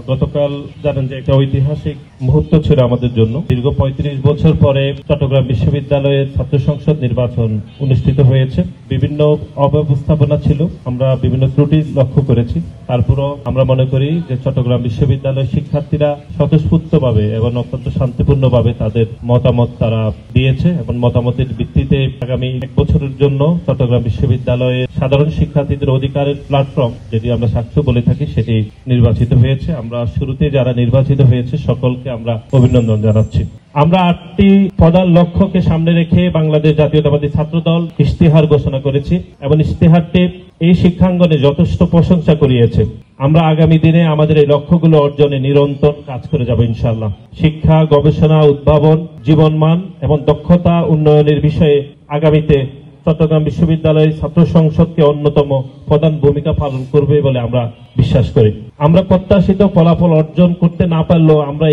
গতকাল জানেন যে একটা ঐতিহাসিক মুহূর্ত ছিল আমাদের জন্য। দীর্ঘ ৩৫ বছর পরে চট্টগ্রাম বিশ্ববিদ্যালয়ের ছাত্র সংসদ নির্বাচন অনুষ্ঠিত হয়েছে। বিভিন্ন অব্যবস্থাপনা ছিল, আমরা বিভিন্ন ত্রুটি লক্ষ্য করেছি। তারপরও আমরা মনে করি যে চট্টগ্রাম বিশ্ববিদ্যালয়ের শিক্ষার্থীরা স্বতঃস্ফূর্তভাবে এবং অত্যন্ত শান্তিপূর্ণভাবে তাদের মতামত তারা দিয়েছে এবং মতামতের ভিত্তিতে আগামী ১ বছরের জন্য চট্টগ্রাম বিশ্ববিদ্যালয়ের সাধারণ শিক্ষার্থীদের অধিকারের প্ল্যাটফর্ম, যেটি আমরা সাক্ষ্য বলে থাকি, সেটি নির্বাচিত হয়েছে। আমরা শুরুতে যারা নির্বাচিত হয়েছে সকলকে আমরা অভিনন্দন জানাচ্ছি। আমরা ৮টি প্রধান লক্ষ্যকে সামনে রেখে বাংলাদেশ জাতীয়তাবাদী ছাত্রদল ইশতেহার ঘোষণা করেছি এবং ইশতেহারটি এই শিক্ষাঙ্গনে যথেষ্ট প্রশংসা করিয়েছে। আমরা আগামী দিনে আমাদের এই লক্ষ্যগুলো অর্জনে নিরন্তর কাজ করে যাব ইনশাআল্লাহ। শিক্ষা, গবেষণা, উদ্ভাবন, জীবনমান এবং দক্ষতা উন্নয়নের বিষয়ে আগামীতে চট্টগ্রাম বিশ্ববিদ্যালয়ের ছাত্র সংসদকে অন্যতম প্রধান ভূমিকা পালন করবে বলে আমরা বিশ্বাস করি। আমরা প্রত্যাশিত ফলাফল অর্জন করতে না পারলেও আমরা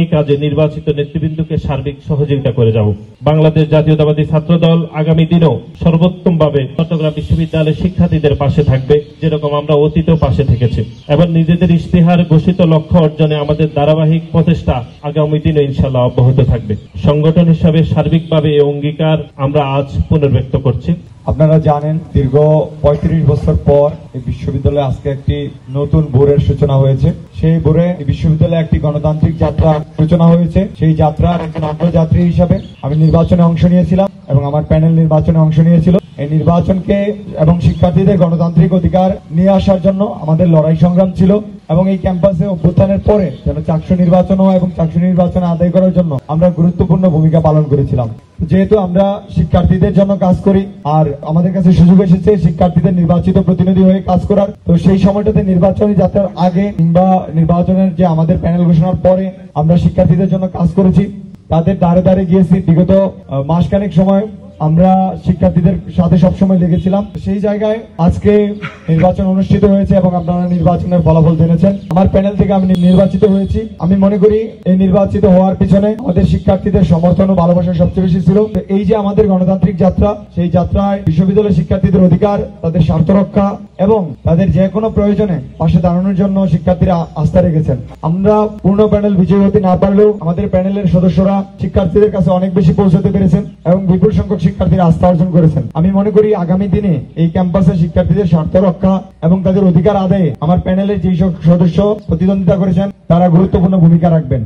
এই কাজে নির্বাচিত নেতৃবৃন্দকে সার্বিক সহযোগিতা করে যাব। বাংলাদেশ জাতীয়তাবাদী ছাত্রদল আগামী দিনেও সর্বোত্তমভাবে চট্টগ্রাম বিশ্ববিদ্যালয়ের শিক্ষার্থীদের পাশে থাকবে, যেরকম আমরা অতীতেও পাশে থেকেছি। এবং নিজেদের ইশতেহার ঘোষিত লক্ষ্য অর্জনে আমাদের ধারাবাহিক প্রচেষ্টা আগামী দিনে ইনশাআল্লাহ অব্যাহত থাকবে। সংগঠন হিসাবে সার্বিকভাবে এই অঙ্গীকার আমরা আজ পুনর্ব্যক্ত করছি। আপনারা জানেন, দীর্ঘ ৩৫ বছর পর এই বিশ্ববিদ্যালয়ে আজকে একটি নতুন ভোরের সূচনা হয়েছে। সেই ভোরে এই বিশ্ববিদ্যালয়ে একটি গণতান্ত্রিক যাত্রা সূচনা হয়েছে। সেই যাত্রার একজন অগ্রযাত্রী হিসাবে আমি নির্বাচনে অংশ নিয়েছিলাম এবং আমার প্যানেল নির্বাচনে অংশ নিয়েছিল। এই নির্বাচনকে এবং শিক্ষার্থীদের গণতান্ত্রিক অধিকার নিয়ে আসার জন্য আমাদের লড়াই সংগ্রাম ছিল এবং এই ক্যাম্পাসে অভ্যুত্থানের পরে যেন চাকসু নির্বাচন হয় এবং চাকসু নির্বাচন আদায় করার জন্য আমরা গুরুত্বপূর্ণ ভূমিকা পালন করেছিলাম। যেহেতু আমরা শিক্ষার্থীদের জন্য কাজ করি আর আমাদের কাছে সুযোগ এসেছে শিক্ষার্থীদের নির্বাচিত প্রতিনিধি হয়ে কাজ করার, তো সেই সময়টাতে নির্বাচনী যাত্রার আগে কিংবা নির্বাচনের যে আমাদের প্যানেল ঘোষণার পরে আমরা শিক্ষার্থীদের জন্য কাজ করেছি, তাদের দ্বারে দ্বারে গিয়েছি। বিগত মাসখানেক সময় আমরা শিক্ষার্থীদের সাথে সবসময় লেগেছিলাম। সেই জায়গায় আজকে নির্বাচন অনুষ্ঠিত হয়েছে এবং আপনারা নির্বাচনের ফলাফল জেনেছেন। আমার প্যানেল থেকে আমি নির্বাচিত হয়েছি। আমি মনে করি এই নির্বাচিত হওয়ার পিছনে আমাদের শিক্ষার্থীদের সমর্থন ও ভালোবাসা সবচেয়ে বেশি ছিল। এই যে আমাদের গণতান্ত্রিক যাত্রা, সেই যাত্রায় বিশ্ববিদ্যালয়ের শিক্ষার্থীদের অধিকার, তাদের স্বার্থ রক্ষা এবং তাদের যে কোনো প্রয়োজনে পাশে দাঁড়ানোর জন্য শিক্ষার্থীরা আস্থা রেখেছেন। আমরা পূর্ণ প্যানেল বিজয়ী হতে না পারলেও আমাদের প্যানেলের সদস্যরা শিক্ষার্থীদের কাছে অনেক বেশি পৌঁছতে পেরেছেন এবং বিপুল সংখ্যক শিক্ষার্থীরা আস্থা অর্জন করেছেন। আমি মনে করি আগামী দিনে এই ক্যাম্পাসে শিক্ষার্থীদের স্বার্থ রক্ষা এবং তাদের অধিকার আদায়ে আমার প্যানেলের যেসব সদস্য প্রতিদ্বন্দ্বিতা করেছেন তারা গুরুত্বপূর্ণ ভূমিকা রাখবেন।